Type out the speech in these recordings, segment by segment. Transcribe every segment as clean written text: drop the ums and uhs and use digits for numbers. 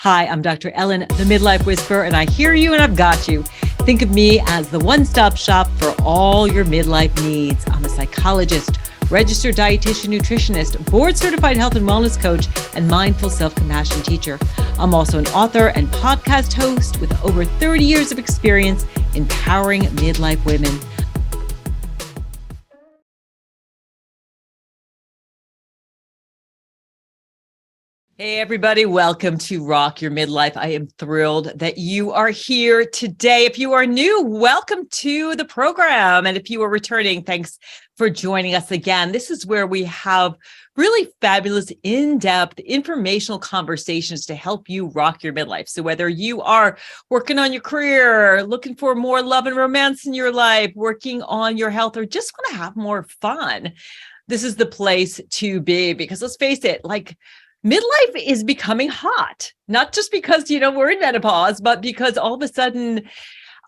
Hi, I'm Dr. Ellen, the Midlife Whisperer, and I hear you and I've got you. Think of me as the one-stop shop for all your midlife needs. I'm a psychologist, registered dietitian, nutritionist, board-certified health and wellness coach, and mindful self-compassion teacher. I'm also an author and podcast host with over 30 years of experience empowering midlife women. Hey, everybody. Welcome to Rock Your Midlife. I am thrilled that you are here today. If you are new, welcome to the program. And if you are returning, thanks for joining us again. This is where we have really fabulous, in-depth, informational conversations to help you rock your midlife. So whether you are working on your career, looking for more love and romance in your life, working on your health, or just want to have more fun, this is the place to be. Because let's face it, midlife is becoming hot, not just because, we're in menopause, but because all of a sudden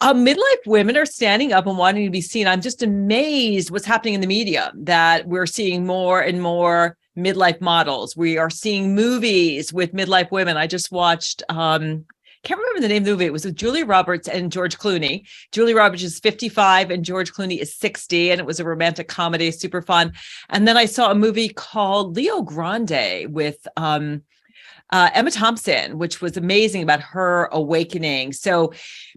midlife women are standing up and wanting to be seen. I'm just amazed what's happening in the media, that we're seeing more and more midlife models. We are seeing movies with midlife women. I just watched, can't remember the name of the movie. It was with Julia Roberts and George Clooney. Julia Roberts is 55 and George Clooney is 60. And it was a romantic comedy, super fun. And then I saw a movie called Leo Grande with Emma Thompson, which was amazing, about her awakening. So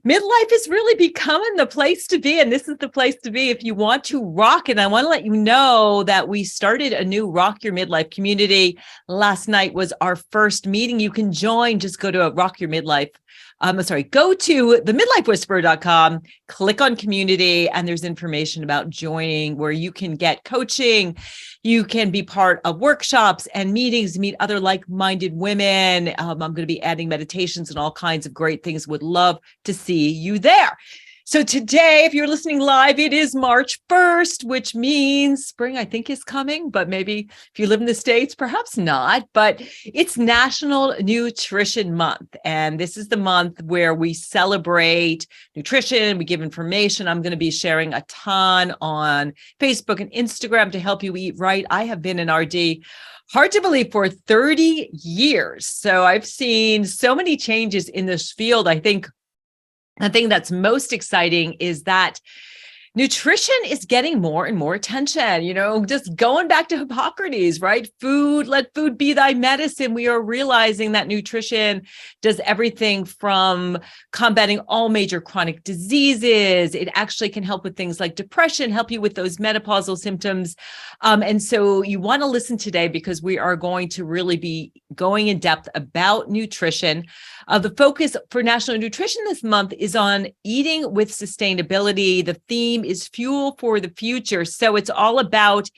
midlife is really becoming the place to be. And this is the place to be if you want to rock. And I want to let you know that we started a new Rock Your Midlife community. Last night was our first meeting. You can join. Just go to Rock Your Midlife. Go to themidlifewhisperer.com, click on community, and there's information about joining where you can get coaching. You can be part of workshops and meetings, meet other like-minded women. I'm going to be adding meditations and all kinds of great things. Would love to see you there. So today, if you're listening live, it is March 1st, which means spring, I think, is coming. But maybe if you live in the States, perhaps not. But it's National Nutrition Month. And this is the month where we celebrate nutrition. We give information. I'm going to be sharing a ton on Facebook and Instagram to help you eat right. I have been in RD, hard to believe, for 30 years. So I've seen so many changes in this field. I think the thing that's most exciting is that nutrition is getting more and more attention, just going back to Hippocrates, right? Let food be thy medicine. We are realizing that nutrition does everything from combating all major chronic diseases. It actually can help with things like depression, help you with those menopausal symptoms. And so you want to listen today because we are going to really be going in depth about nutrition. The focus for National Nutrition this month is on eating with sustainability. The theme is fuel for the future. So it's all about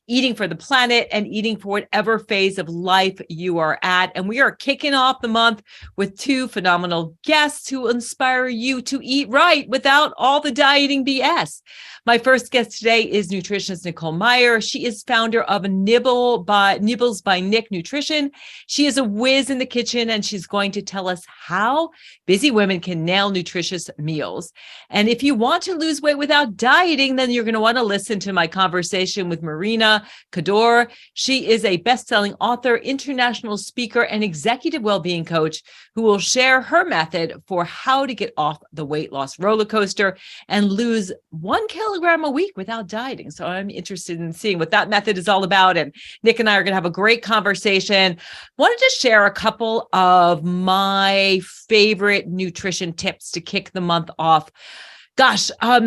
eating for the planet and eating for whatever phase of life you are at. And we are kicking off the month with two phenomenal guests who inspire you to eat right without all the dieting BS. My first guest today is nutritionist Nicole Meyer. She is founder of Nibble By Nic Nutrition. She is a whiz in the kitchen, and she's going to tell us how busy women can nail nutritious meals. And if you want to lose weight without dieting, then you're going to want to listen to my conversation with Marina Cadore. She is a best-selling author, international speaker, and executive wellbeing coach who will share her method for how to get off the weight loss roller coaster and lose 1 kilogram a week without dieting. So I'm interested in seeing what that method is all about. And Nick and I are going to have a great conversation. Wanted to share a couple of my favorite nutrition tips to kick the month off. Gosh, I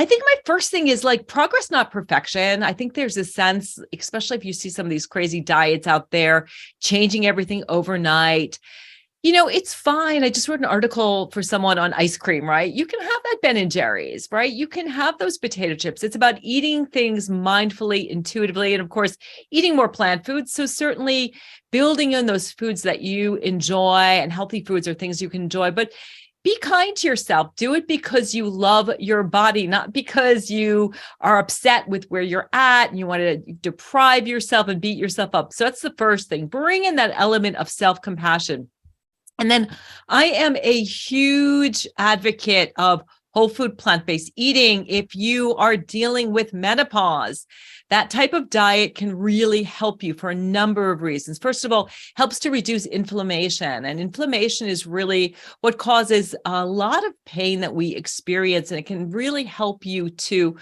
think my first thing is progress, not perfection. I think there's a sense, especially if you see some of these crazy diets out there, changing everything overnight. It's fine. I just wrote an article for someone on ice cream, right? You can have that Ben and Jerry's, right? You can have those potato chips. It's about eating things mindfully, intuitively, and of course, eating more plant foods. So certainly building in those foods that you enjoy, and healthy foods are things you can enjoy, but be kind to yourself. Do it because you love your body, not because you are upset with where you're at and you want to deprive yourself and beat yourself up. So that's the first thing. Bring in that element of self-compassion. And then I am a huge advocate of whole food, plant-based eating. If you are dealing with menopause, that type of diet can really help you for a number of reasons. First of all, helps to reduce inflammation. And inflammation is really what causes a lot of pain that we experience. And it can really help you to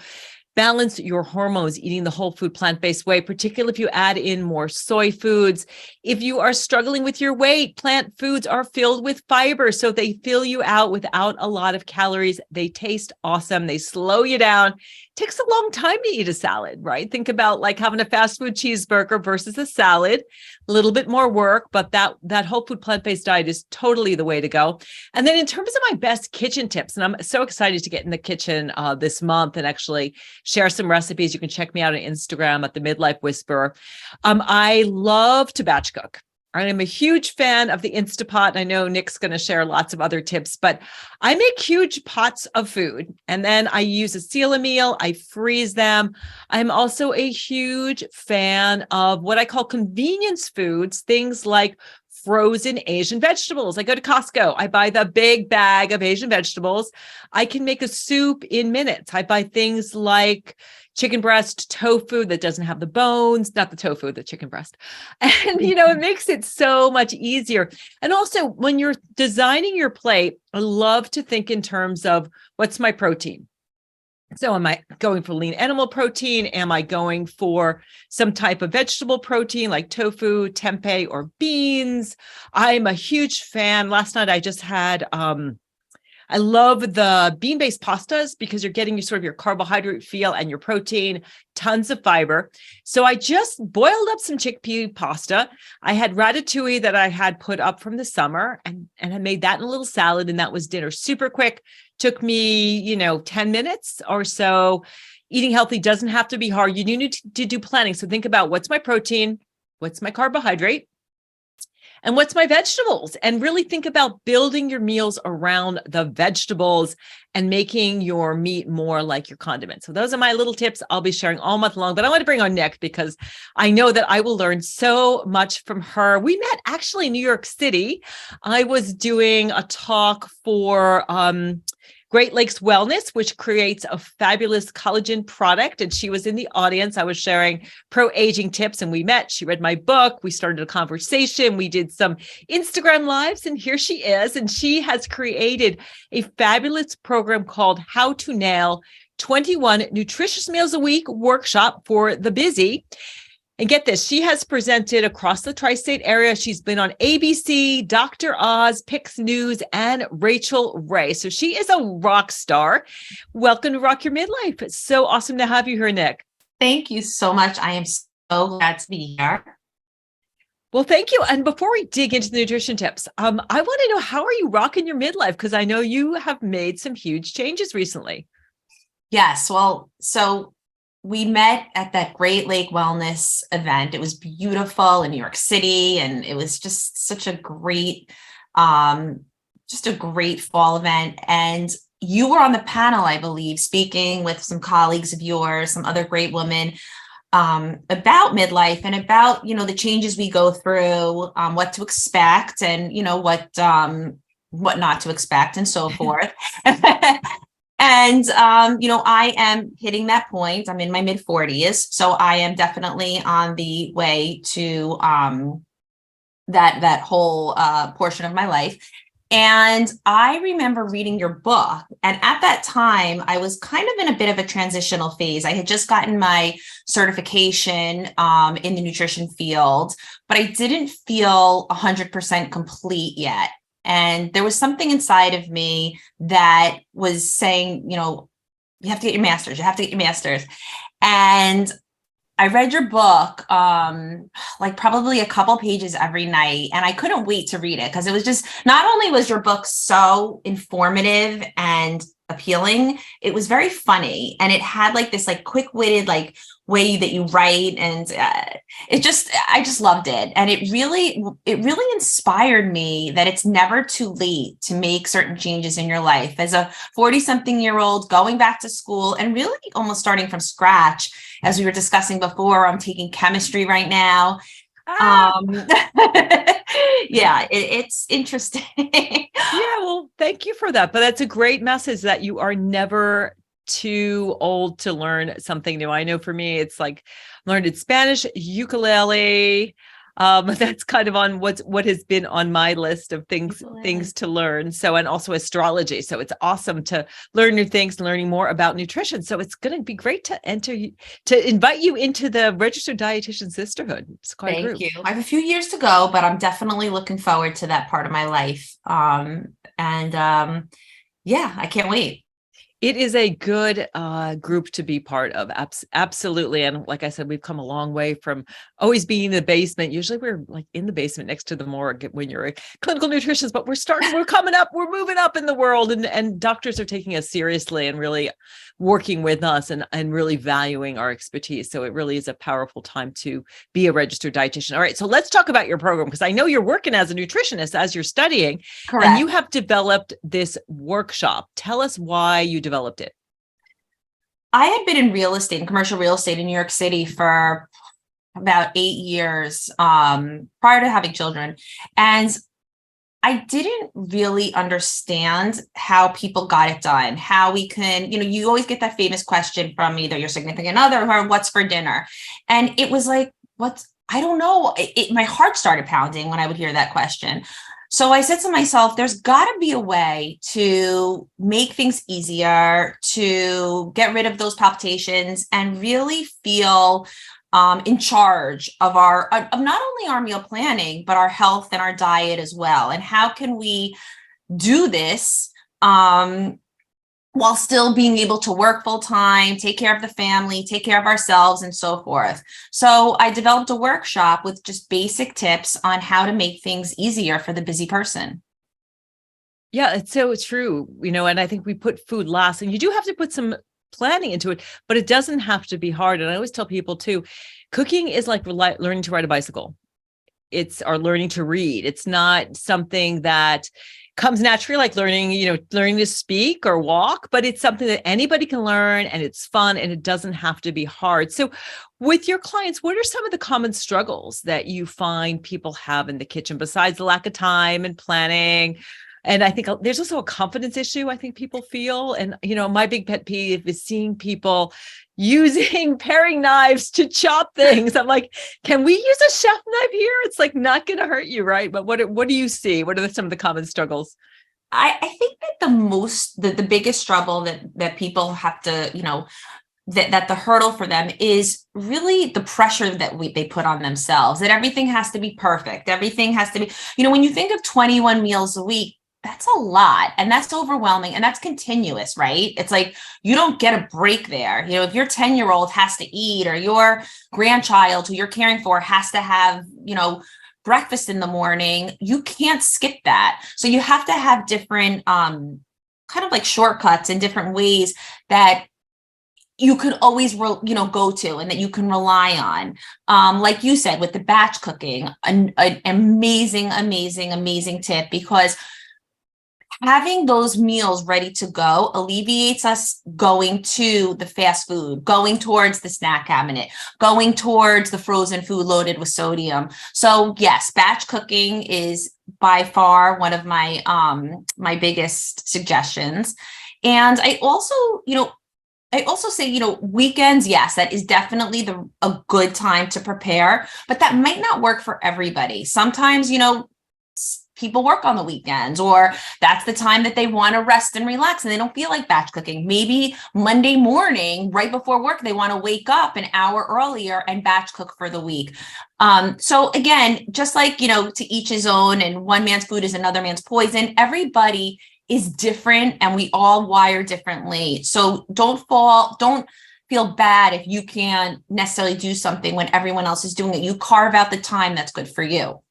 balance your hormones eating the whole food plant-based way, particularly if you add in more soy foods. If you are struggling with your weight, plant foods are filled with fiber, so they fill you out without a lot of calories. They taste awesome. They slow you down. It takes a long time to eat a salad, right? Think about like having a fast food cheeseburger versus a salad, a little bit more work, but that whole food plant-based diet is totally the way to go. And then in terms of my best kitchen tips, and I'm so excited to get in the kitchen this month and actually share some recipes. You can check me out on Instagram at the Midlife Whisperer. I love to batch cook. I'm a huge fan of the Instapot. And I know Nick's going to share lots of other tips, but I make huge pots of food and then I use a seal a meal. I freeze them. I'm also a huge fan of what I call convenience foods, things like frozen Asian vegetables. I go to Costco. I buy the big bag of Asian vegetables. I can make a soup in minutes. I buy things like chicken breast, tofu that doesn't have the bones, not the tofu, the chicken breast. And, it makes it so much easier. And also when you're designing your plate, I love to think in terms of what's my protein? So am I going for lean animal protein? Am I going for some type of vegetable protein like tofu, tempeh, or beans? I'm a huge fan. Last night I just had, I love the bean-based pastas because you're getting your carbohydrate feel and your protein, tons of fiber. So I just boiled up some chickpea pasta. I had ratatouille that I had put up from the summer and I made that in a little salad, and that was dinner. Super quick. Took me, 10 minutes or so. Eating healthy doesn't have to be hard. You do need to do planning. So think about what's my protein, what's my carbohydrate, and what's my vegetables, and really think about building your meals around the vegetables and making your meat more like your condiment. So those are my little tips I'll be sharing all month long, but I want to bring on Nic because I know that I will learn so much from her. We met actually in New York City. I was doing a talk for, Great Lakes Wellness, which creates a fabulous collagen product. And she was in the audience. I was sharing pro-aging tips and we met. She read my book. We started a conversation. We did some Instagram lives and here she is. And she has created a fabulous program called How to Nail 21 Nutritious Meals a Week workshop for the busy. And get this, she has presented across the tri-state area. She's been on ABC, Dr. Oz, Pix News, and Rachel Ray. So she is a rock star. Welcome to Rock Your Midlife. It's so awesome to have you here, Nic. Thank you so much. I am so glad to be here. Well, thank you. And before we dig into the nutrition tips, I want to know, how are you rocking your midlife? Because I know you have made some huge changes recently. Yes. Well, so we met at that Great Lake Wellness event. It was beautiful in New York City. And it was just such a great, fall event. And you were on the panel, I believe, speaking with some colleagues of yours, some other great women, about midlife and about, the changes we go through, what to expect and, what not to expect and so forth. And, I am hitting that point. I'm in my mid 40s. So I am definitely on the way to that whole portion of my life. And I remember reading your book. And at that time, I was kind of in a bit of a transitional phase. I had just gotten my certification in the nutrition field, but I didn't feel 100% complete yet. And there was something inside of me that was saying, you have to get your master's, And I read your book, like probably a couple pages every night, and I couldn't wait to read it because it was just, not only was your book so informative and appealing, it was very funny, and it had like this like quick-witted like way that you write, and I just loved it, and it really inspired me that it's never too late to make certain changes in your life. As a 40-something-year-old going back to school and really almost starting from scratch, as we were discussing before, I'm taking chemistry right now. Ah, Yeah, it's interesting. yeah, well, thank you for that. But that's a great message that you are never too old to learn something new. I know for me, it's like learned in Spanish, ukulele. That's kind of on what has been on my list of things Ukulele. to learn. So, and also astrology. So it's awesome to learn new things, learning more about nutrition. So it's going to be great to invite you into the Registered Dietitian Sisterhood. It's quite a Thank group. you. I have a few years to go, but I'm definitely looking forward to that part of my life. And yeah, I can't wait. It is a good group to be part of. Absolutely. And like I said, we've come a long way from always being in the basement. Usually we're like in the basement next to the morgue when you're a clinical nutritionist, but we're coming up, we're moving up in the world, and doctors are taking us seriously and really working with us and really valuing our expertise. So it really is a powerful time to be a registered dietitian. All right. So let's talk about your program, because I know you're working as a nutritionist as you're studying, and you Correct. have developed this workshop. Tell us why you developed it. I had been in real estate, in commercial real estate in New York City for about 8 years prior to having children. And I didn't really understand how people got it done, how we can, you always get that famous question from either your significant other or what's for dinner. And it was like, I don't know. My heart started pounding when I would hear that question. So I said to myself, there's got to be a way to make things easier, to get rid of those palpitations and really feel in charge of of not only our meal planning, but our health and our diet as well. And how can we do this while still being able to work full time, take care of the family, take care of ourselves, and so forth. So I developed a workshop with just basic tips on how to make things easier for the busy person. Yeah, it's so true. And I think we put food last, and you do have to put some planning into it, but it doesn't have to be hard. And I always tell people too, cooking is like learning to ride a bicycle. It's our learning to read. It's not something that comes naturally, like learning to speak or walk, but it's something that anybody can learn, and it's fun, and it doesn't have to be hard. So with your clients, what are some of the common struggles that you find people have in the kitchen besides the lack of time and planning? And I think there's also a confidence issue I think people feel. And, my big pet peeve is seeing people using paring knives to chop things. I'm like, can we use a chef knife here? It's like not going to hurt you, right? But what do you see? What are some of the common struggles? I think that the biggest struggle that people have to, that the hurdle for them is really the pressure that they put on themselves, that everything has to be perfect. Everything has to be, when you think of 21 meals a week, that's a lot, and that's overwhelming, and that's continuous, right? It's like you don't get a break there. If your 10-year-old has to eat, or your grandchild who you're caring for has to have, breakfast in the morning, you can't skip that. So you have to have different kind of like shortcuts and different ways that you could always go to, and that you can rely on. Like you said, with the batch cooking, an amazing tip, because having those meals ready to go alleviates us going to the fast food, going towards the snack cabinet, going towards the frozen food loaded with sodium. So yes, batch cooking is by far one of my my biggest suggestions. And I also say, weekends, yes, that is definitely a good time to prepare, but that might not work for everybody. Sometimes, people work on the weekends, or that's the time that they want to rest and relax and they don't feel like batch cooking. Maybe Monday morning, right before work, they want to wake up an hour earlier and batch cook for the week. So again, just like, to each his own, and one man's food is another man's poison. Everybody is different, and we all wire differently. So don't feel bad if you can't necessarily do something when everyone else is doing it. You carve out the time that's good for you.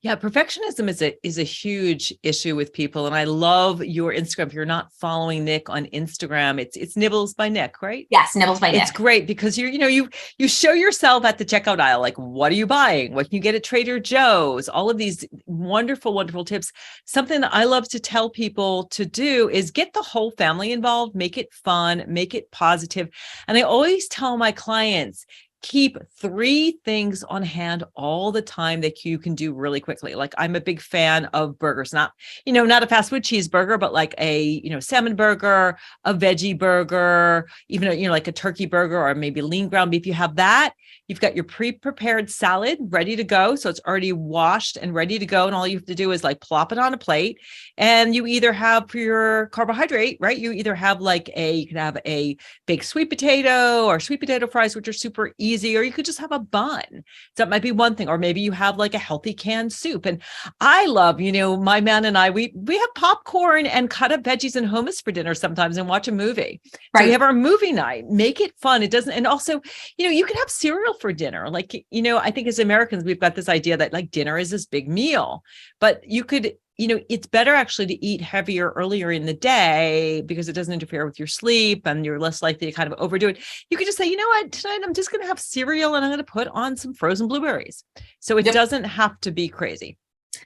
Yeah, perfectionism is a huge issue with people. And I love your Instagram. If you're not following Nick on Instagram, it's Nibbles by Nic, right? Yes, Nibbles by Nic. It's great because you show yourself at the checkout aisle, like, what are you buying? What can you get at Trader Joe's? All of these wonderful, wonderful tips. Something that I love to tell people to do is get the whole family involved, make it fun, make it positive. And I always tell my clients, keep 3 things on hand all the time that you can do really quickly. Like I'm a big fan of burgers, not a fast food cheeseburger, but like a, salmon burger, a veggie burger, even, like a turkey burger or maybe lean ground beef. You have that. You've got your pre-prepared salad ready to go. So it's already washed and ready to go. And all you have to do is like plop it on a plate. And you either have for your carbohydrate, right? You either have you can have a baked sweet potato or sweet potato fries, which are super easy, or you could just have a bun. So that might be one thing. Or maybe you have like a healthy canned soup. And I love, my man and I, we have popcorn and cut up veggies and hummus for dinner sometimes and watch a movie. Right. So we have our movie night, make it fun. It doesn't, and also, you can have cereal for dinner. Like, I think as Americans, we've got this idea that like dinner is this big meal, but you could, it's better actually to eat heavier earlier in the day because it doesn't interfere with your sleep and you're less likely to kind of overdo it. You could just say, you know what, tonight I'm just going to have cereal and I'm going to put on some frozen blueberries. So it doesn't have to be crazy.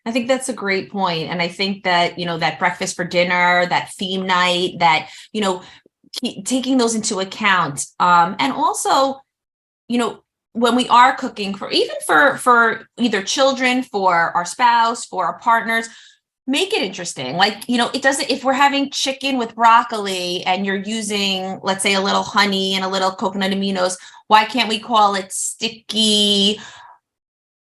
I think that's a great point. And I think that, that breakfast for dinner, that theme night, that, taking those into account. And also, when we are cooking for either children, for our spouse, for our partners, make it interesting. Like, it doesn't, if we're having chicken with broccoli and you're using, let's say, a little honey and a little coconut aminos, why can't we call it sticky,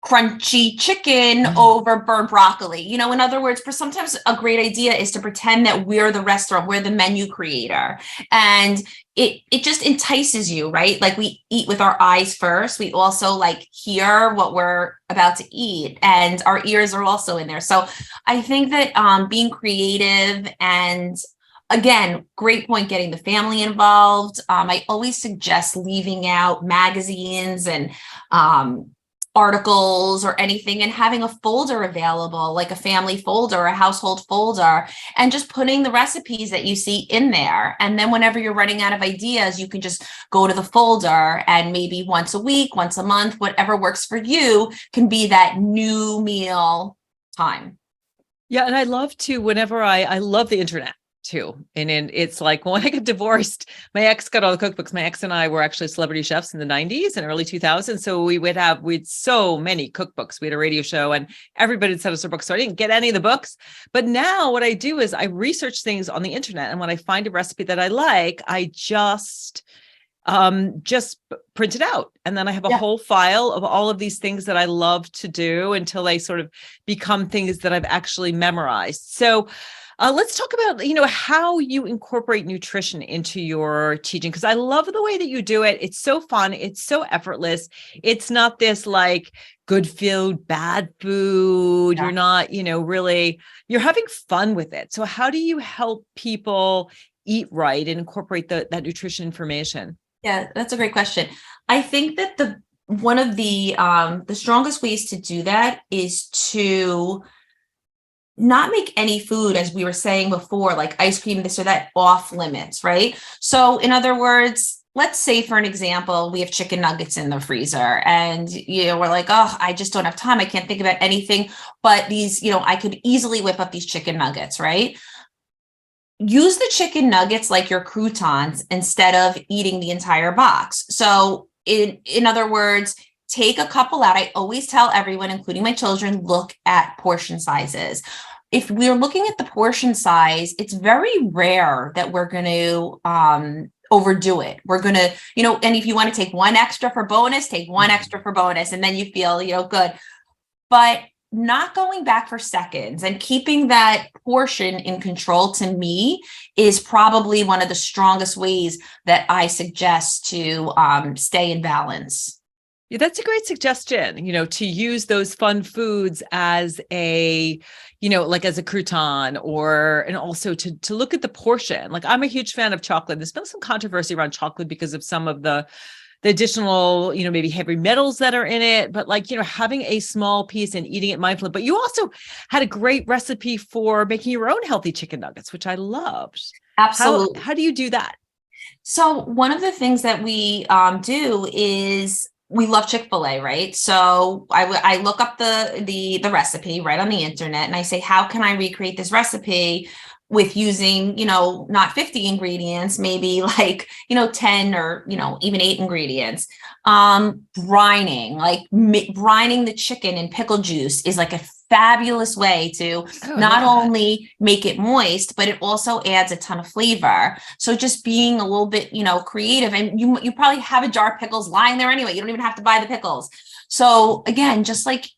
crunchy chicken over burnt broccoli? In other words, for sometimes a great idea is to pretend that we're the restaurant, we're the menu creator. And it just entices you, right? Like we eat with our eyes first. We also like hear what we're about to eat, and our ears are also in there. So I think that being creative, and again, great point, getting the family involved. I always suggest leaving out magazines and articles or anything and having a folder available, like a family folder or a household folder, and just putting the recipes that you see in there. And then whenever you're running out of ideas, you can just go to the folder, and maybe once a week, once a month, whatever works for you can be that new meal time. Yeah. And I love to, whenever I love the internet too. And it's like when I got divorced, my ex got all the cookbooks. My ex and I were actually celebrity chefs in the 90s and early 2000s. So we'd so many cookbooks. We had a radio show and everybody would send us their books. So I didn't get any of the books. But now what I do is I research things on the internet. And when I find a recipe that I like, I just print it out. And then I have a whole file of all of these things that I love to do until they sort of become things that I've actually memorized. So let's talk about, how you incorporate nutrition into your teaching, because I love the way that you do it. It's so fun. It's so effortless. It's not this like good food, bad food. Yeah. You're not, really, you're having fun with it. So how do you help people eat right and incorporate that nutrition information? Yeah, that's a great question. I think that one of the strongest ways to do that is to not make any food, as we were saying before, like ice cream, this or that, off limits, right? So in other words, let's say for an example, we have chicken nuggets in the freezer and, we're like, oh, I just don't have time. I can't think about anything, but these, I could easily whip up these chicken nuggets, right? Use the chicken nuggets like your croutons instead of eating the entire box. So in other words, take a couple out. I always tell everyone, including my children, look at portion sizes. If we're looking at the portion size, it's very rare that we're going to overdo it. We're going to, and if you want to take one extra for bonus, take one extra for bonus, and then you feel, good. But not going back for seconds and keeping that portion in control, to me, is probably one of the strongest ways that I suggest to stay in balance. Yeah, that's a great suggestion, to use those fun foods as a, like as a crouton, and also to look at the portion. Like I'm a huge fan of chocolate. There's been some controversy around chocolate because of some of the additional, maybe heavy metals that are in it, but like, having a small piece and eating it mindfully. But you also had a great recipe for making your own healthy chicken nuggets, which I loved. Absolutely. How do you do that? So one of the things that we do is we love Chick-fil-A, right? So I look up the recipe right on the internet and I say, how can I recreate this recipe with using, not 50 ingredients, maybe like, 10 or, even 8 ingredients. Brining, like brining the chicken in pickle juice is like a fabulous way to not only make it moist, but it also adds a ton of flavor. So just being a little bit, creative, and you probably have a jar of pickles lying there anyway. You don't even have to buy the pickles. So again, just like,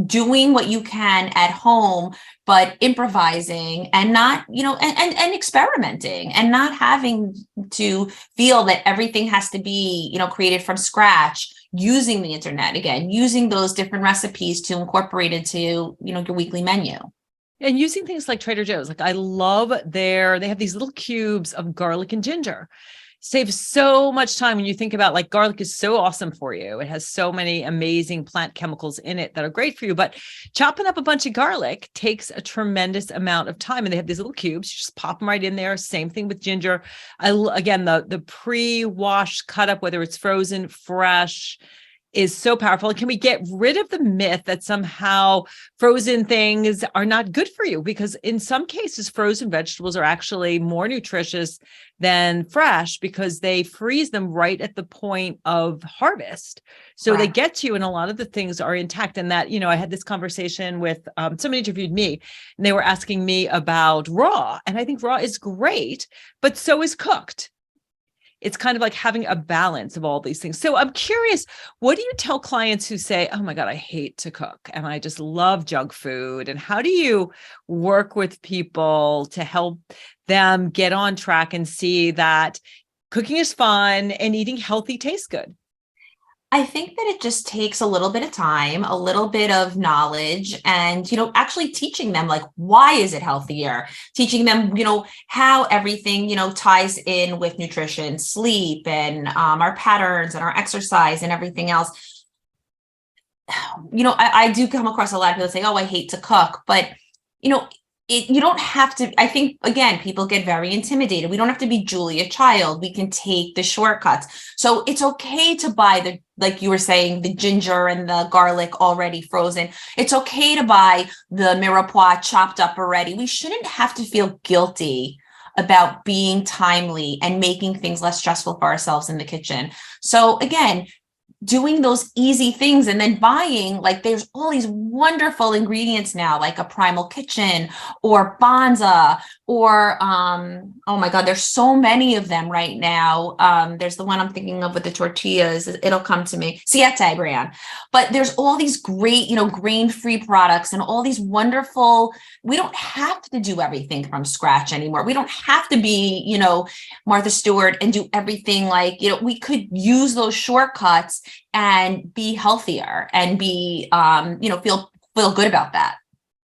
doing what you can at home, but improvising and not, and experimenting, and not having to feel that everything has to be, created from scratch, using the internet, again, using those different recipes to incorporate into, your weekly menu. And using things like Trader Joe's. Like I love they have these little cubes of garlic and ginger. Saves so much time when you think about, like, garlic is so awesome for you. It has so many amazing plant chemicals in it that are great for you, but chopping up a bunch of garlic takes a tremendous amount of time. And they have these little cubes, you just pop them right in there. Same thing with ginger. Again, the pre-washed cut up, whether it's frozen, fresh, is so powerful. Can we get rid of the myth that somehow frozen things are not good for you? Because in some cases, frozen vegetables are actually more nutritious than fresh because they freeze them right at the point of harvest. So They get to you, and a lot of the things are intact. And that, I had this conversation with somebody interviewed me, and they were asking me about raw. And I think raw is great, but so is cooked. It's kind of like having a balance of all these things. So I'm curious, what do you tell clients who say, oh my God, I hate to cook and I just love junk food? And how do you work with people to help them get on track and see that cooking is fun and eating healthy tastes good? I think that it just takes a little bit of time, a little bit of knowledge, and, actually teaching them, like, why is it healthier? Teaching them, how everything, ties in with nutrition, sleep, and our patterns and our exercise and everything else. I do come across a lot of people say, oh, I hate to cook, but, you don't have to. I think, again, people get very intimidated. We don't have to be Julia Child. We can take the shortcuts. So it's okay to buy like you were saying, the ginger and the garlic already frozen. It's okay to buy the mirepoix chopped up already. We shouldn't have to feel guilty about being timely and making things less stressful for ourselves in the kitchen. So again, doing those easy things, and then buying, like, there's all these wonderful ingredients now, like a Primal Kitchen or Bonza, or oh my God, there's so many of them right now. There's the one I'm thinking of with the tortillas, it'll come to me, Siete brand. But there's all these great, grain-free products and all these wonderful, we don't have to do everything from scratch anymore. We don't have to be, Martha Stewart and do everything like, we could use those shortcuts and be healthier and be, feel good about that.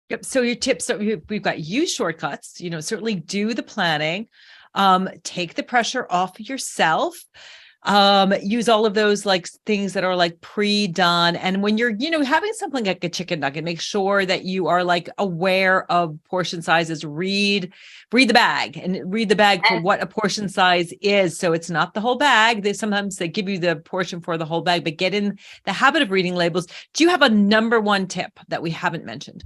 Yep. So your tips, we've got use shortcuts, certainly do the planning, take the pressure off yourself, use all of those like things that are like pre-done. And when you're, having something like a chicken nugget, make sure that you are like aware of portion sizes, read the bag for what a portion size is. So it's not the whole bag. Sometimes they give you the portion for the whole bag, but get in the habit of reading labels. Do you have a number one tip that we haven't mentioned?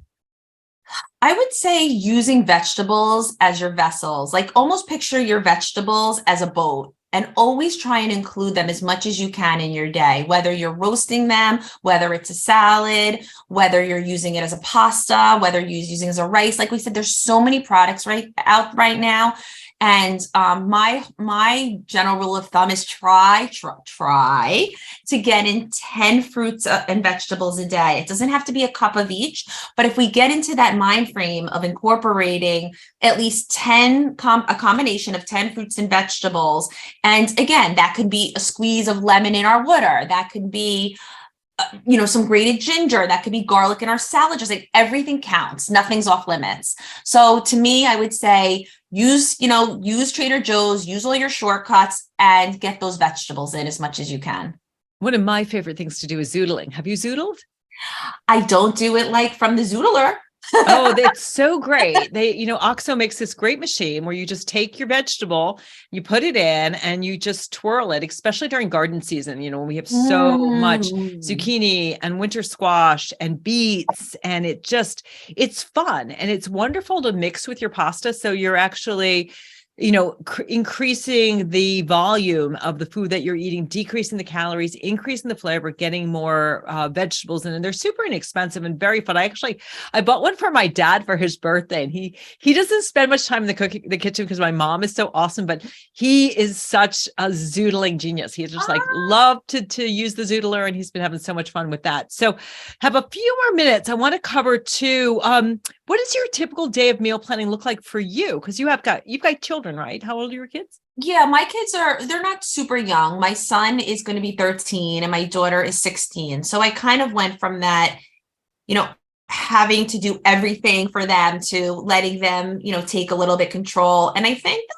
I would say using vegetables as your vessels, like almost picture your vegetables as a boat, and always try and include them as much as you can in your day, whether you're roasting them, whether it's a salad, whether you're using it as a pasta, whether you're using it as a rice. Like we said, there's so many products out right now. And my general rule of thumb is try to get in 10 fruits and vegetables a day. It doesn't have to be a cup of each, but if we get into that mind frame of incorporating at least 10, a combination of 10 fruits and vegetables, and again, that could be a squeeze of lemon in our water, that could be some grated ginger, that could be garlic in our salad. Just like everything counts, nothing's off limits. So to me, I would say use Trader Joe's, use all your shortcuts, and get those vegetables in as much as you can. One of my favorite things to do is zoodling. Have you zoodled? I don't do it like from the zoodler. Oh, that's so great. OXO makes this great machine where you just take your vegetable, you put it in and you just twirl it, especially during garden season, when we have so much Mm. zucchini and winter squash and beets, and it's fun and it's wonderful to mix with your pasta. So you're actually increasing the volume of the food that you're eating, decreasing the calories, increasing the flavor, getting more vegetables in, and they're super inexpensive and very fun. I bought one for my dad for his birthday, and he doesn't spend much time in the kitchen because my mom is so awesome, but he is such a zoodling genius. He just love to use the zoodler, and he's been having so much fun with that. So have a few more minutes. I want to cover too. What does your typical day of meal planning look like for you? Because you've got children, right? How old are your kids? Yeah, my kids they're not super young. My son is going to be 13 and my daughter is 16. So I kind of went from that, you know, having to do everything for them to letting them, take a little bit control. And I think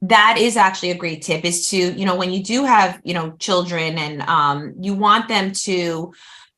that is actually a great tip is to, when you do have, children and you want them to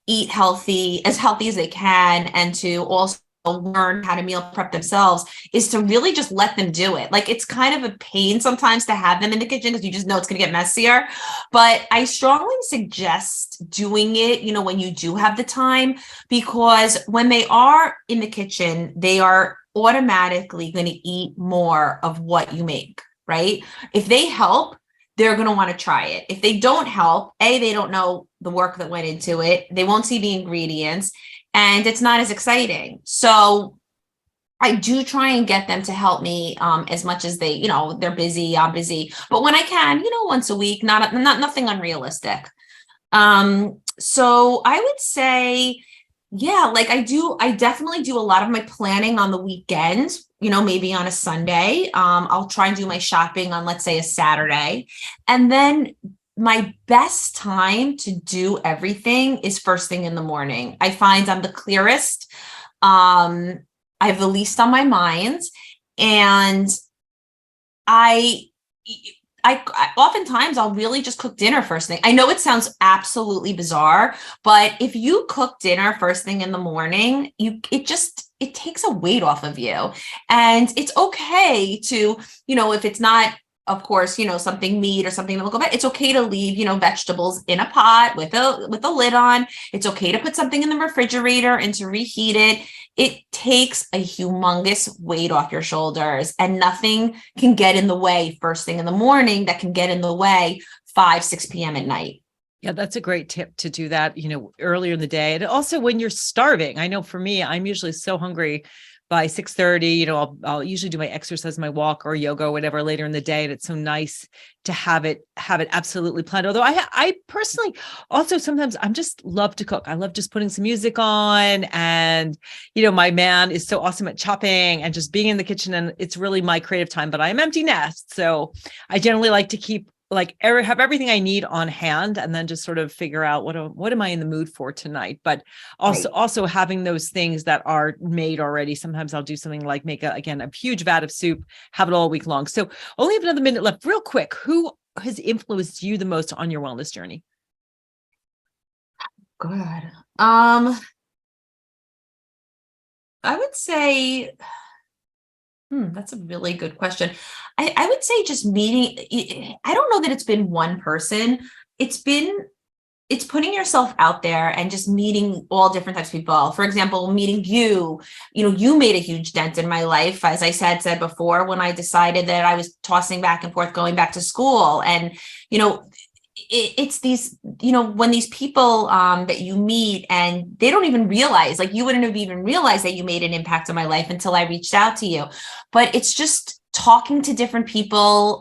eat healthy as they can, and to also learn how to meal prep themselves, is to really just let them do it. Like, it's kind of a pain sometimes to have them in the kitchen because you just know it's going to get messier. But I strongly suggest doing it, when you do have the time, because when they are in the kitchen, they are automatically going to eat more of what you make, right? If they help, they're going to want to try it. If they don't help, they don't know the work that went into it. They won't see the ingredients, and it's not as exciting. So I do try and get them to help me as much as they're busy, I'm busy. But when I can, once a week, not nothing unrealistic. So I would say, yeah, like I definitely do a lot of my planning on the weekend, maybe on a Sunday. I'll try and do my shopping on, let's say, a Saturday. And then my best time to do everything is first thing in the morning. I find I'm the clearest. I have the least on my mind. And I oftentimes I'll really just cook dinner first thing. I know it sounds absolutely bizarre, but if you cook dinner first thing in the morning, it takes a weight off of you. And it's okay to, if it's not, of course, something meat or something that will go bad, it's okay to leave, vegetables in a pot with a lid on. It's okay to put something in the refrigerator and to reheat it. It takes a humongous weight off your shoulders, and nothing can get in the way first thing in the morning that can get in the way 5, 6 p.m. at night. Yeah, that's a great tip to do that, earlier in the day. And also when you're starving. I know for me, I'm usually so hungry by 6:30, I'll usually do my exercise, my walk or yoga or whatever later in the day. And it's so nice to have it absolutely planned. Although I personally also sometimes I'm just love to cook. I love just putting some music on, and, my man is so awesome at chopping and just being in the kitchen, and it's really my creative time, but I'm empty nest. So I generally like to keep have everything I need on hand, and then just sort of figure out what am I in the mood for tonight. But also having those things that are made already. Sometimes I'll do something like make a huge vat of soup, have it all week long. So only have another minute left. Real quick, who has influenced you the most on your wellness journey? Good. I would say, that's a really good question. I would say just meeting, I don't know that it's been one person. It's putting yourself out there and just meeting all different types of people. For example, meeting you, you made a huge dent in my life. As I said before, when I decided that I was tossing back and forth, going back to school, and, it's these, when these people that you meet and they don't even realize, like, you wouldn't have even realized that you made an impact on my life until I reached out to you. But it's just talking to different people,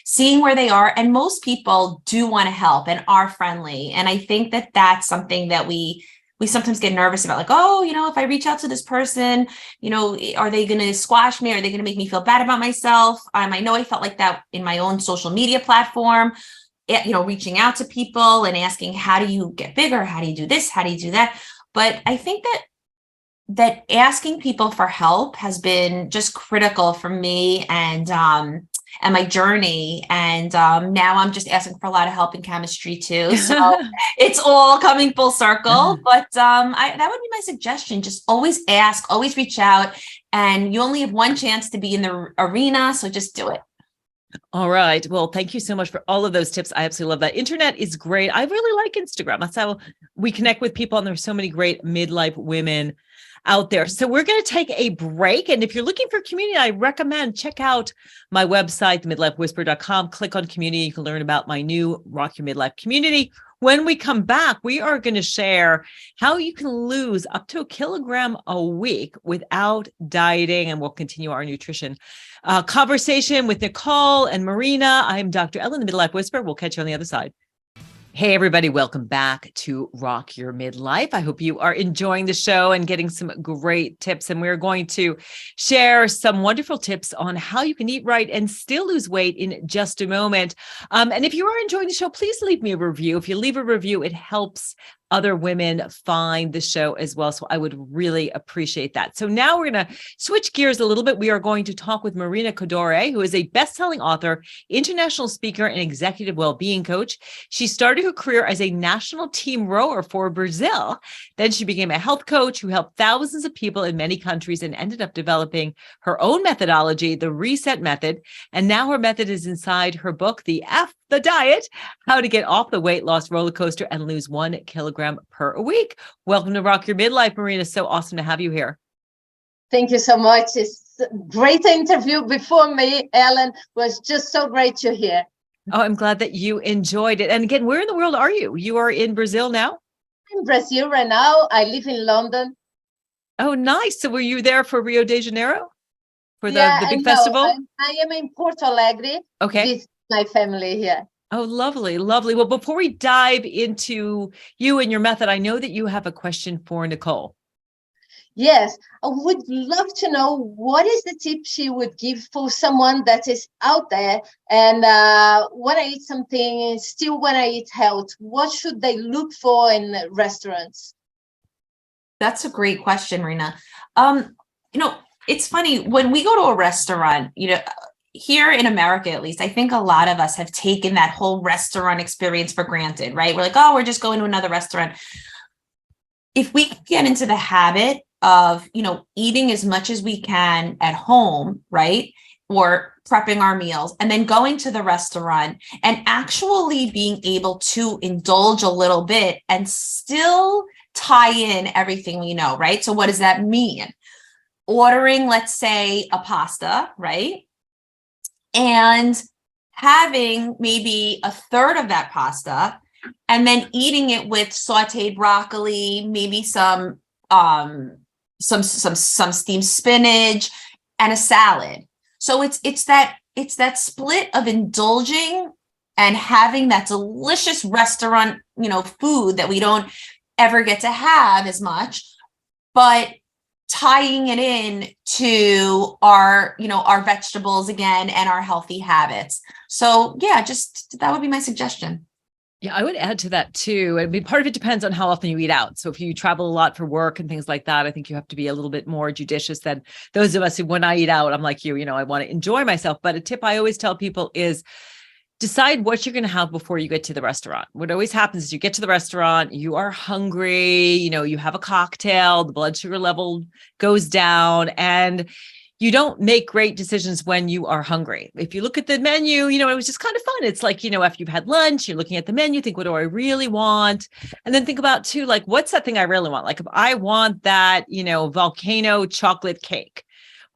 seeing where they are. And most people do want to help and are friendly. And I think that that's something that we sometimes get nervous about, like, oh, if I reach out to this person, are they going to squash me? Are they going to make me feel bad about myself? I know I felt like that in my own social media platform, reaching out to people and asking, how do you get bigger? How do you do this? How do you do that? But I think that asking people for help has been just critical for me. And and my journey. And now I'm just asking for a lot of help in chemistry too. So it's all coming full circle. But that would be my suggestion. Just always ask, always reach out. And you only have one chance to be in the arena. So just do it. All right. Well, thank you so much for all of those tips. I absolutely love that. Internet is great. I really like Instagram. That's how we connect with people. And there's so many great midlife women out there. So we're going to take a break. And if you're looking for community, I recommend check out my website, midlifewhisper.com. Click on community. You can learn about my new Rock Your Midlife community. When we come back, we are going to share how you can lose up to 1 kilogram a week without dieting. And we'll continue our nutrition conversation with Nicole and Marina. I'm Dr. Ellen, the Midlife Whisperer. We'll catch you on the other side. Hey, everybody. Welcome back to Rock Your Midlife. I hope you are enjoying the show and getting some great tips. And we're going to share some wonderful tips on how you can eat right and still lose weight in just a moment. And if you are enjoying the show, please leave me a review. If you leave a review, it helps other women find the show as well. So I would really appreciate that. So now we're going to switch gears a little bit. We are going to talk with Marina Cadore, who is a best-selling author, international speaker, and executive well-being coach. She started her career as a national team rower for Brazil. Then she became a health coach who helped thousands of people in many countries and ended up developing her own methodology, the Reset Method. And now her method is inside her book, The Diet, How to Get Off the Weight Loss Roller Coaster and Lose 1 kilogram per week. Welcome to Rock Your Midlife, Marina. So awesome to have you here. Thank you so much. It's a great interview before me, Ellen. It was just so great to hear. Oh, I'm glad that you enjoyed it. And again, where in the world are you? You are in Brazil now? I'm in Brazil right now. I live in London. Oh, nice. So were you there for Rio de Janeiro? For the big festival? I am in Porto Alegre. Okay. With my family here. Oh, lovely, lovely. Well, before we dive into you and your method, I know that you have a question for Nicole. Yes, I would love to know what is the tip she would give for someone that is out there and want to eat something and still want to eat health. What should they look for in restaurants? That's a great question, Marina. It's funny when we go to a restaurant, here in America, at least, I think a lot of us have taken that whole restaurant experience for granted, right? We're like, oh, we're just going to another restaurant. If we get into the habit of, eating as much as we can at home, right? Or prepping our meals and then going to the restaurant and actually being able to indulge a little bit and still tie in everything we know, right? So what does that mean? Ordering, let's say, a pasta, right? And having maybe a third of that pasta and then eating it with sauteed broccoli, maybe some steamed spinach and a salad. So it's that split of indulging and having that delicious restaurant, food that we don't ever get to have as much, but tying it in to our vegetables again and our healthy habits. So yeah, just that would be my suggestion. Yeah, I would add to that too. I mean, part of it depends on how often you eat out. So if you travel a lot for work and things like that, I think you have to be a little bit more judicious than those of us who, when I eat out, I'm like you, I want to enjoy myself. But a tip I always tell people is decide what you're going to have before you get to the restaurant. What always happens is you get to the restaurant, you are hungry, you have a cocktail, the blood sugar level goes down, and you don't make great decisions when you are hungry. If you look at the menu, it was just kind of fun. It's like, after you've had lunch, you're looking at the menu, think, what do I really want? And then think about too, like, what's that thing I really want? Like if I want that, volcano chocolate cake,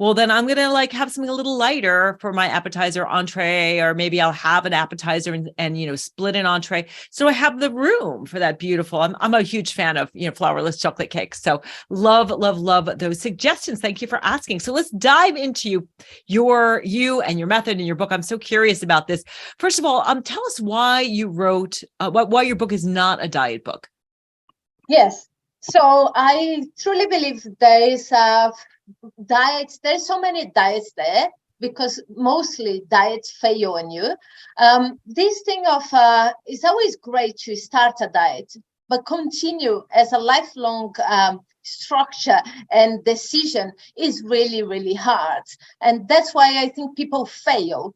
well, then I'm going to have something a little lighter for my appetizer entree, or maybe I'll have an appetizer and split an entree. So I have the room for that beautiful, I'm a huge fan of, flourless chocolate cakes. So love, love, love those suggestions. Thank you for asking. So let's dive into you and your method in your book. I'm so curious about this. First of all, tell us why you wrote, why your book is not a diet book. Yes. So I truly believe there is diets. There's so many diets there because mostly diets fail on you. This thing of it's always great to start a diet, but continue as a lifelong structure and decision is really, really hard. And that's why I think people fail.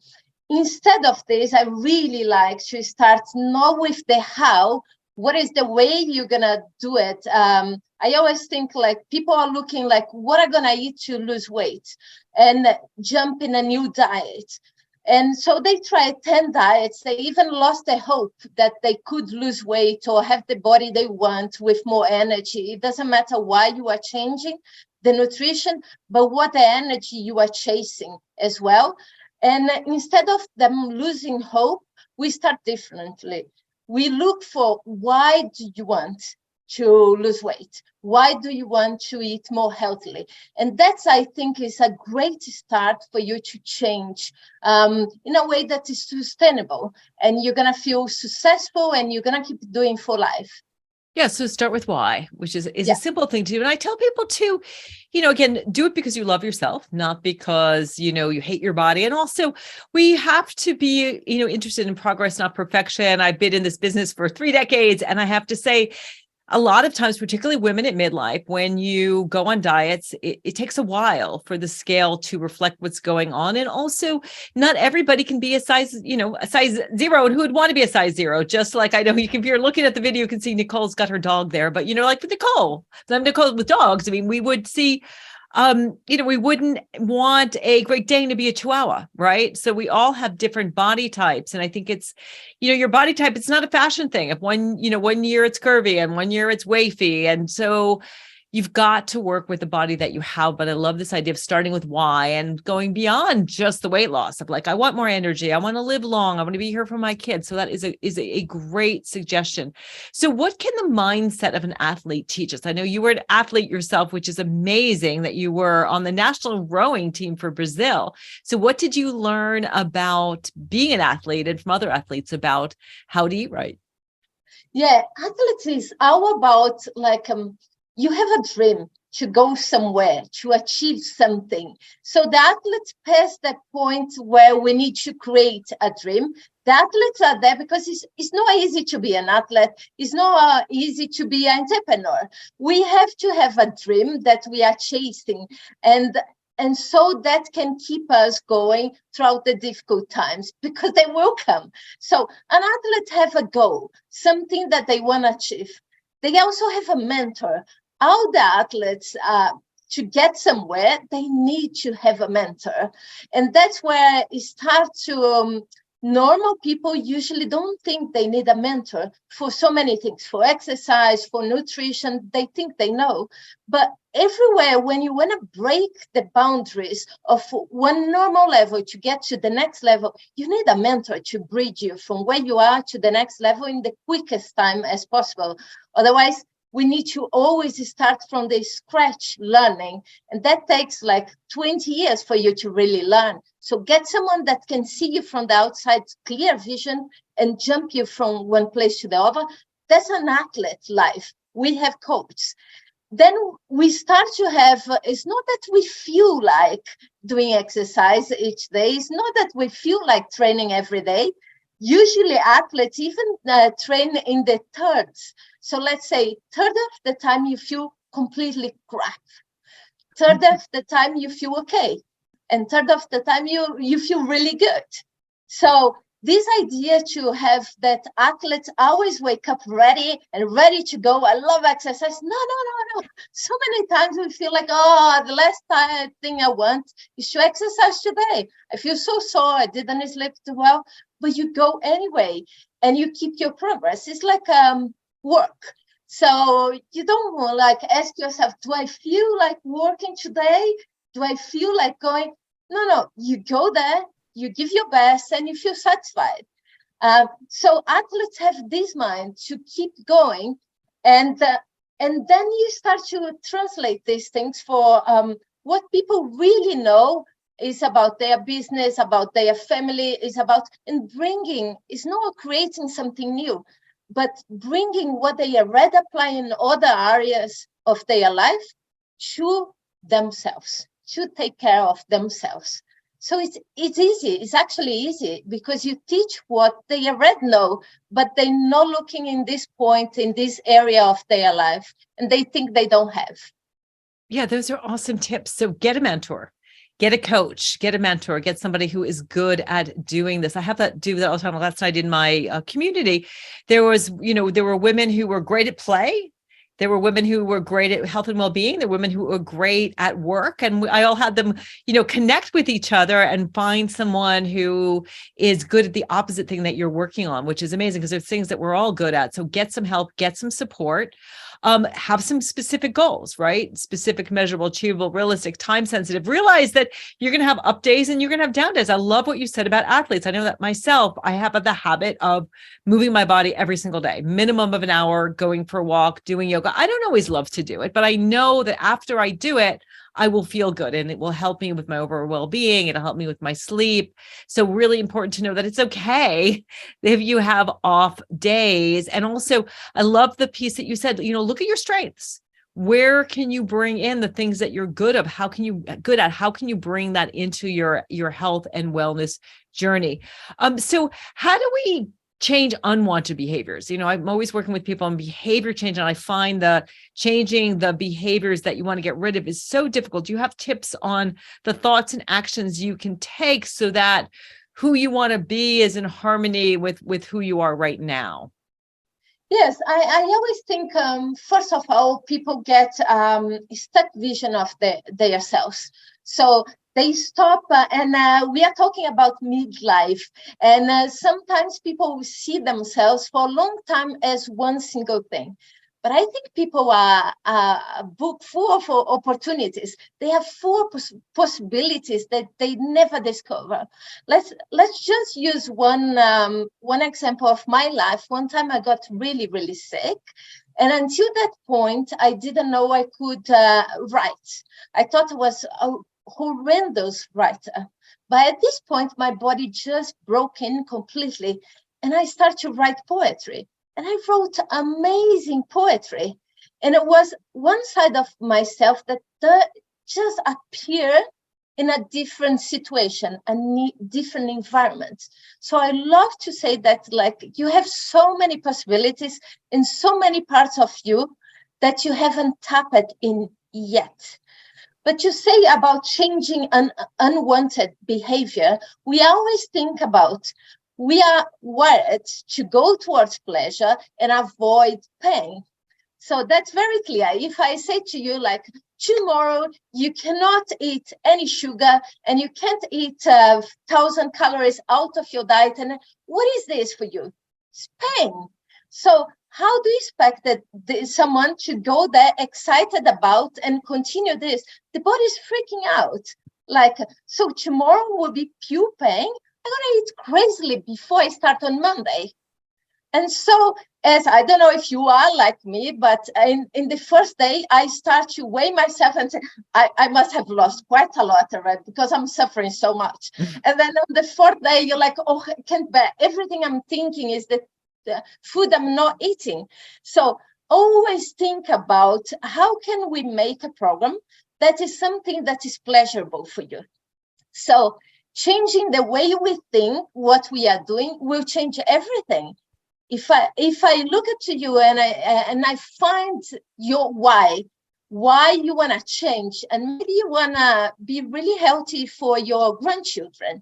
instead of this, I really like to start not with the how, what is the way you're going to do it. I always think like people are looking like, what are going to eat to lose weight and jump in a new diet. And so they tried 10 diets. They even lost the hope that they could lose weight or have the body they want with more energy. It doesn't matter why you are changing the nutrition, but what the energy you are chasing as well. And instead of them losing hope, we start differently. We look for, why do you want to lose weight? Why do you want to eat more healthily? And that's, I think, is a great start for you to change in a way that is sustainable. And you're going to feel successful and you're going to keep doing for life. Yeah. So start with why, which is a simple thing to do. And I tell people to, again, do it because you love yourself, not because, you hate your body. And also we have to be, interested in progress, not perfection. I've been in this business for 3 decades. And I have to say, a lot of times, particularly women at midlife, when you go on diets, it takes a while for the scale to reflect what's going on. And also not everybody can be a size 0. And who would want to be a size 0? Just like I know if you're looking at the video, you can see Nicole's got her dog there, but like with Nicole, Nicole with dogs, I mean, we would see, we wouldn't want a Great Dane to be a Chihuahua, right? So we all have different body types. And I think it's, your body type, it's not a fashion thing. If one year it's curvy and 1 year it's wafy. And so you've got to work with the body that you have. But I love this idea of starting with why and going beyond just the weight loss of like, I want more energy. I want to live long. I want to be here for my kids. So that is a great suggestion. So what can the mindset of an athlete teach us? I know you were an athlete yourself, which is amazing that you were on the national rowing team for Brazil. So what did you learn about being an athlete and from other athletes about how to eat right? Yeah, athletes is all about like, you have a dream to go somewhere, to achieve something. So the athletes pass that point where we need to create a dream. The athletes are there because it's not easy to be an athlete. It's not easy to be an entrepreneur. We have to have a dream that we are chasing. And so that can keep us going throughout the difficult times because they will come. So an athlete have a goal, something that they want to achieve. They also have a mentor. All the athletes, to get somewhere, they need to have a mentor. And that's where it starts to, normal people usually don't think they need a mentor for so many things, for exercise, for nutrition, they think they know. But everywhere, when you want to break the boundaries of one normal level to get to the next level, you need a mentor to bridge you from where you are to the next level in the quickest time as possible. Otherwise, we need to always start from the scratch learning. And that takes like 20 years for you to really learn. So get someone that can see you from the outside, clear vision, and jump you from one place to the other. That's an athlete life. We have coaches. Then we start to have, it's not that we feel like doing exercise each day. It's not that we feel like training every day. Usually athletes even train in the thirds. So let's say third of the time you feel completely crap. Third of the time you feel okay. And third of the time you feel really good. So this idea to have that athletes always wake up ready to go. I love exercise. No. So many times we feel like, the last thing I want is to exercise today. I feel so sore. I didn't sleep too well. But you go anyway and you keep your progress. It's like work. So you don't like ask yourself, do I feel like working today? Do I feel like going? No, you go there, you give your best and you feel satisfied. So athletes have this mind to keep going. And then you start to translate these things for what people really know is about their business, about their family, is about, and bringing, is not creating something new, but bringing what they already apply in other areas of their life to themselves, to take care of themselves. So it's easy. It's actually easy because you teach what they already know, but they're not looking in this point, in this area of their life, and they think they don't have. Yeah, those are awesome tips. So get a mentor. get a coach, get a mentor, get somebody who is good at doing this. I have that do that all the time. Last night in my community, there were women who were great at play. There were women who were great at health and well-being. There were women who were great at work. And I all had them, connect with each other and find someone who is good at the opposite thing that you're working on, which is amazing because there's things that we're all good at. So get some help, get some support. Have some specific goals, right? Specific, measurable, achievable, realistic, time sensitive. Realize that you're going to have up days and you're going to have down days. I love what you said about athletes. I know that myself, I have the habit of moving my body every single day, minimum of an hour, going for a walk, doing yoga. I don't always love to do it, but I know that after I do it, I will feel good and it will help me with my overall well-being. It'll help me with my sleep. So really important to know that it's okay if you have off days. And also, I love the piece that you said, look at your strengths. Where can you bring in the things that you're good at? How can you bring that into your health and wellness journey? So how do we change unwanted behaviors? I'm always working with people on behavior change, and I find that changing the behaviors that you want to get rid of is so difficult. Do you have tips on the thoughts and actions you can take so that who you want to be is in harmony with who you are right now? Yes, I always think, first of all, people get a stuck vision of their selves. So they stop, and we are talking about midlife. And sometimes people will see themselves for a long time as one single thing. But I think people are a book full of opportunities. They have full possibilities that they never discover. Let's just use one example of my life. One time I got really, really sick. And until that point, I didn't know I could write. I thought it was a horrendous writer. But at this point, my body just broke in completely. And I started to write poetry. And I wrote amazing poetry. And it was one side of myself that just appeared in a different situation, a different environment. So I love to say that, you have so many possibilities in so many parts of you that you haven't tapped in yet. But you say about changing an unwanted behavior, we always think about we are wired to go towards pleasure and avoid pain. So that's very clear. If I say to you, tomorrow, you cannot eat any sugar and you can't eat 1,000 calories out of your diet. And what is this for you? It's pain. So how do you expect that someone to go there excited about and continue this? The body's freaking out. So tomorrow will be pure pain. I'm going to eat crazily before I start on Monday. And so, as I don't know if you are like me, but in the first day, I start to weigh myself and say, I must have lost quite a lot already because I'm suffering so much. And then on the fourth day, you're like, oh, I can't bear. Everything I'm thinking is the food I'm not eating. So always think about how can we make a program that is something that is pleasurable for you. So changing the way we think, what we are doing, will change everything. If I look at you and I find your why you want to change, and maybe you want to be really healthy for your grandchildren.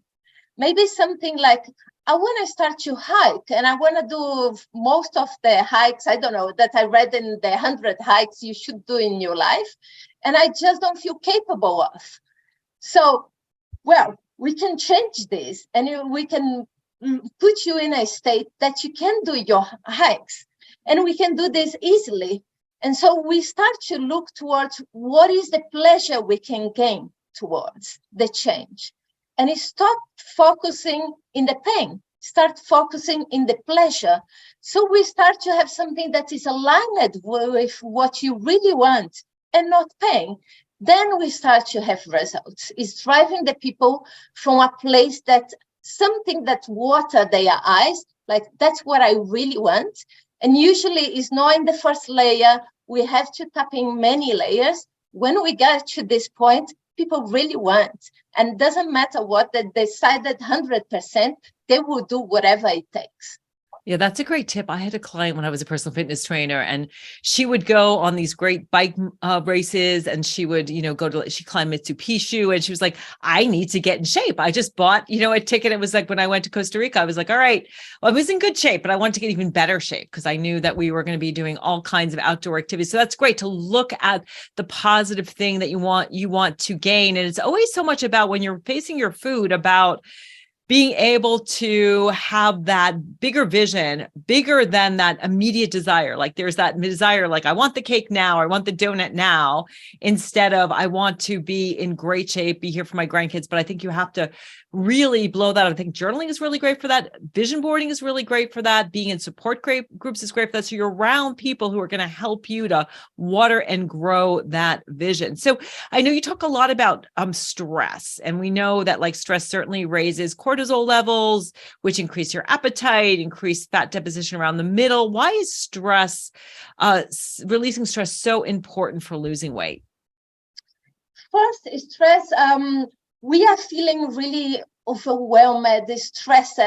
Maybe something like, I want to start to hike and I want to do most of the hikes, I don't know, that I read in the 100 hikes you should do in your life. And I just don't feel capable of. So, well, we can change this and we can put you in a state that you can do your hikes, and we can do this easily. And so we start to look towards what is the pleasure we can gain towards the change, and stop focusing in the pain, start focusing in the pleasure. So we start to have something that is aligned with what you really want and not pain. Then we start to have results. It's driving the people from a place that something that water their eyes, like that's what I really want. And usually it's not in the first layer. We have to tap in many layers. When we get to this point, people really want, and it doesn't matter what they decided 100%, they will do whatever it takes. Yeah, that's a great tip. I had a client when I was a personal fitness trainer, and she would go on these great bike races, and she would, she climbed Machu Picchu, and she was like, I need to get in shape. I just bought, a ticket. It was like when I went to Costa Rica, I was like, all right, well, I was in good shape, but I wanted to get even better shape because I knew that we were going to be doing all kinds of outdoor activities. So that's great to look at the positive thing that you want to gain. And it's always so much about when you're facing your food about being able to have that bigger vision, bigger than that immediate desire. Like there's that desire, like I want the cake now, or I want the donut now, instead of I want to be in great shape, be here for my grandkids. But I think you have to really blow that up. I think journaling is really great for that. Vision boarding is really great for that. Being in support groups is great for that. So you're around people who are going to help you to water and grow that vision. So I know you talk a lot about stress, and we know that like stress certainly raises cortisol levels, which increase your appetite, increase fat deposition around the middle. Why is stress, releasing stress, so important for losing weight? First, stress. We are feeling really overwhelmed, stressed.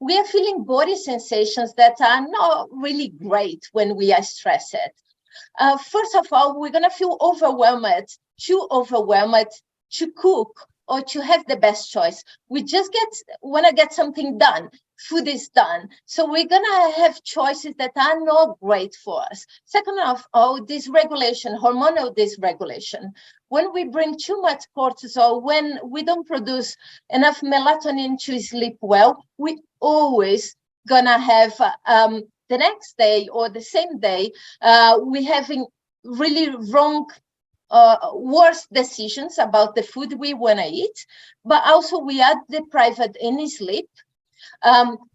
We are feeling body sensations that are not really great when we are stressed. First of all, we're going to feel overwhelmed to cook or to have the best choice. We just want to get something done. Food is done. So we're going to have choices that are not great for us. Second of all, dysregulation, hormonal dysregulation. When we bring too much cortisol, when we don't produce enough melatonin to sleep well, we always going to have the next day or the same day, we having really wrong worse decisions about the food we want to eat, but also we are deprived in sleep.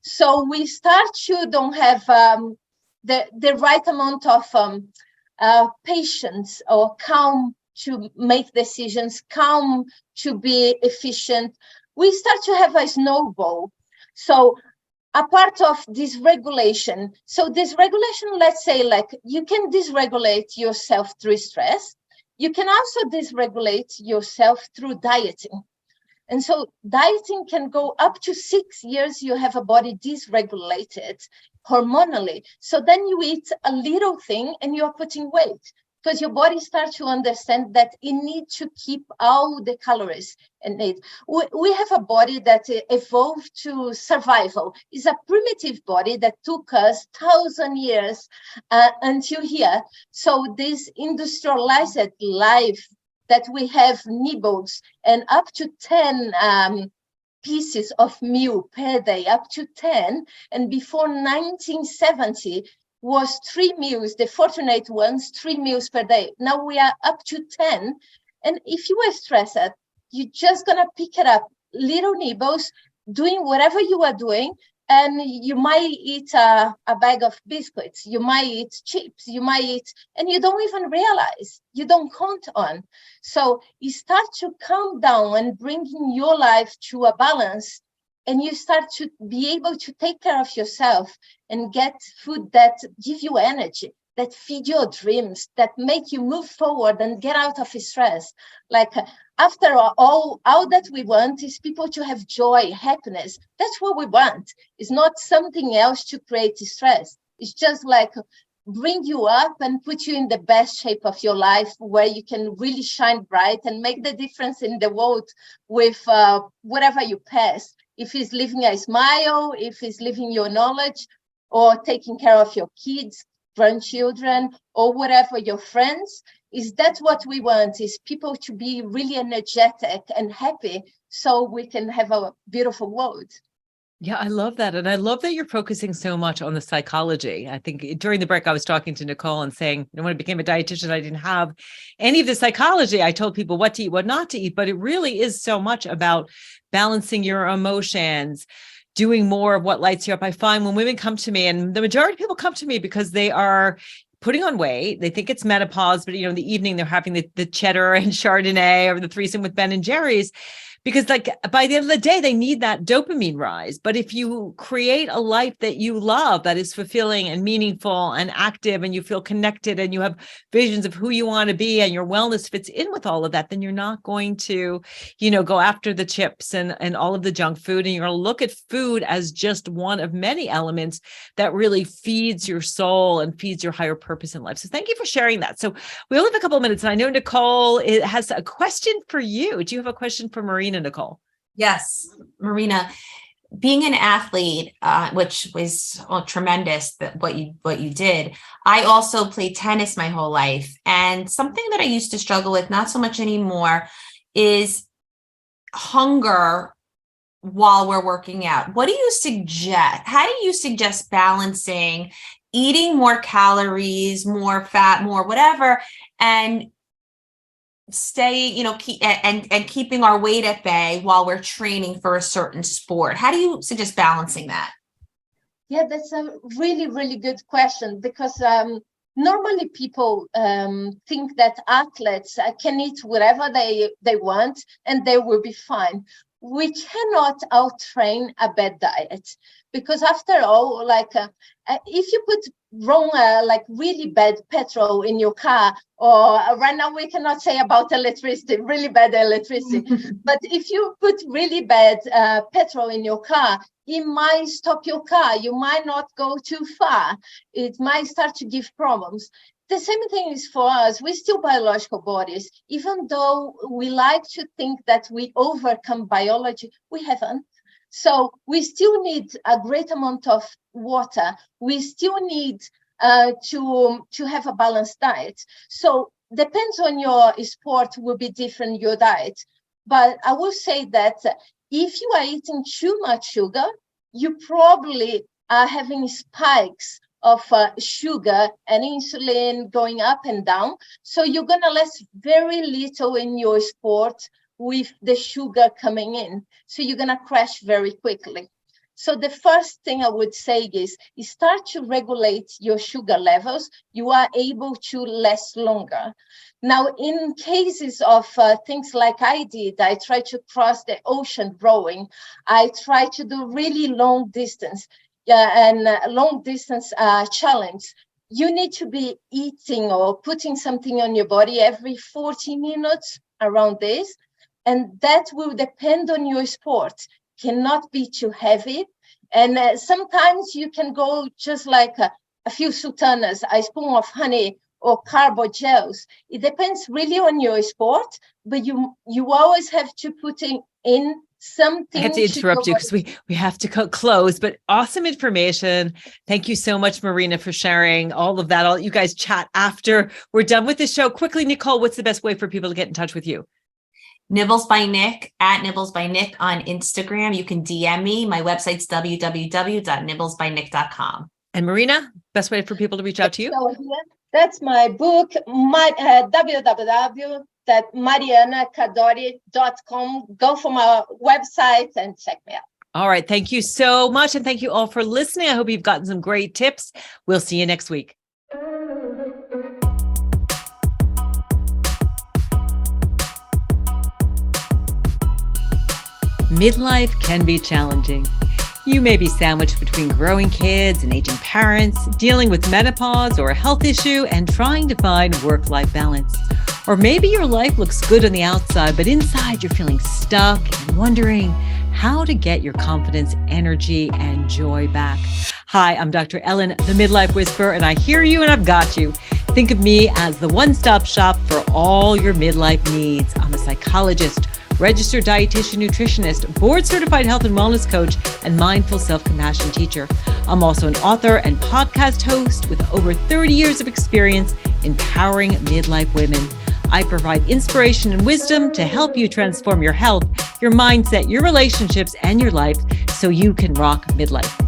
So we start to don't have the right amount of patience or calm to make decisions, calm to be efficient. We start to have a snowball. So a part of dysregulation. So dysregulation, let's say, like you can dysregulate yourself through stress. You can also dysregulate yourself through dieting. And so dieting can go up to 6 years. You have a body dysregulated hormonally. So then you eat a little thing and you're putting weight because your body starts to understand that it needs to keep all the calories in it. We have a body that evolved to survival. It's a primitive body that took us 1,000 years until here. So this industrialized life that we have nibbles and up to 10 pieces of meal per day, up to 10. And before 1970 was 3 meals, the fortunate ones, 3 meals per day. Now we are up to 10. And if you are stressed, you're just going to pick it up, little nibbles, doing whatever you are doing. And you might eat a bag of biscuits, you might eat chips, you might eat, and you don't even realize, you don't count on. So you start to calm down and bringing your life to a balance, and you start to be able to take care of yourself and get food that give you energy, that feed your dreams, that make you move forward and get out of stress. Like after all that we want is people to have joy, happiness. That's what we want. It's not something else to create stress. It's just like bring you up and put you in the best shape of your life where you can really shine bright and make the difference in the world with whatever you pass. If it's living a smile, if it's living your knowledge, or taking care of your kids, grandchildren, or whatever, your friends, is that what we want, is people to be really energetic and happy so we can have a beautiful world. Yeah, I love that. And I love that you're focusing so much on the psychology. I think during the break, I was talking to Nicole and saying, when I became a dietitian, I didn't have any of the psychology. I told people what to eat, what not to eat, but it really is so much about balancing your emotions, doing more of what lights you up. I find when women come to me, and the majority of people come to me because they are putting on weight, they think it's menopause, but in the evening, they're having the cheddar and Chardonnay or the threesome with Ben and Jerry's. Because like by the end of the day, they need that dopamine rise. But if you create a life that you love, that is fulfilling and meaningful and active, and you feel connected and you have visions of who you want to be and your wellness fits in with all of that, then you're not going to, go after the chips and all of the junk food. And you're going to look at food as just one of many elements that really feeds your soul and feeds your higher purpose in life. So thank you for sharing that. So we only have a couple of minutes, and I know Nicole has a question for you. Do you have a question for Marina, Nicole? Yes, Marina, being an athlete, which was tremendous that what you did. I also played tennis my whole life. And something that I used to struggle with, not so much anymore, is hunger while we're working out. What do you suggest? How do you suggest balancing eating more calories, more fat, more whatever, and stay, keeping our weight at bay while we're training for a certain sport? How do you suggest balancing that? Yeah, that's a really, really good question, because normally people think that athletes can eat whatever they want and they will be fine. We cannot out-train a bad diet, because after all, if you put wrong, really bad petrol in your car, or right now we cannot say about electricity, really bad electricity, but if you put really bad petrol in your car, it might stop your car. You might not go too far. It might start to give problems. The same thing is for us. We're still biological bodies. Even though we like to think that we overcome biology, we haven't. So we still need a great amount of water. We still need to have a balanced diet. So depends on your sport, will be different, your diet. But I will say that if you are eating too much sugar, you probably are having spikes of sugar and insulin going up and down. So you're going to last very little in your sport with the sugar coming in. So you're going to crash very quickly. So the first thing I would say is start to regulate your sugar levels. You are able to last longer. Now, in cases of things like I did, I tried to cross the ocean rowing. I tried to do really long distance. And long distance challenge, you need to be eating or putting something on your body every 40 minutes around this. And that will depend on your sport. Cannot be too heavy. And sometimes you can go just like a few sultanas, a spoon of honey or carbo gels. It depends really on your sport, but you always have to put in something. I have to interrupt you because we have to close, but awesome information. Think you so much, Marina, for sharing all of that. You guys chat after we're done with the show. Quickly, Nicole, what's the best way for people to get in touch with you? Nibbles by Nic, at Nibbles by Nic on Instagram. You can DM me. My website's www.nibblesbynic.com. And Marina, best way for people to reach out to you? So that's my book, www.marinacadore.com. Go from our website and check me out. All right. Thank you so much. And thank you all for listening. I hope you've gotten some great tips. We'll see you next week. Midlife can be challenging. You may be sandwiched between growing kids and aging parents, dealing with menopause or a health issue, and trying to find work-life balance. Or maybe your life looks good on the outside, but inside you're feeling stuck and wondering how to get your confidence, energy, and joy back. Hi, I'm Dr. Ellen, the Midlife Whisperer, and I hear you and I've got you. Think of me as the one-stop shop for all your midlife needs. I'm a psychologist, registered dietitian, nutritionist, board-certified health and wellness coach, and mindful self-compassion teacher. I'm also an author and podcast host with over 30 years of experience empowering midlife women. I provide inspiration and wisdom to help you transform your health, your mindset, your relationships, and your life so you can rock midlife.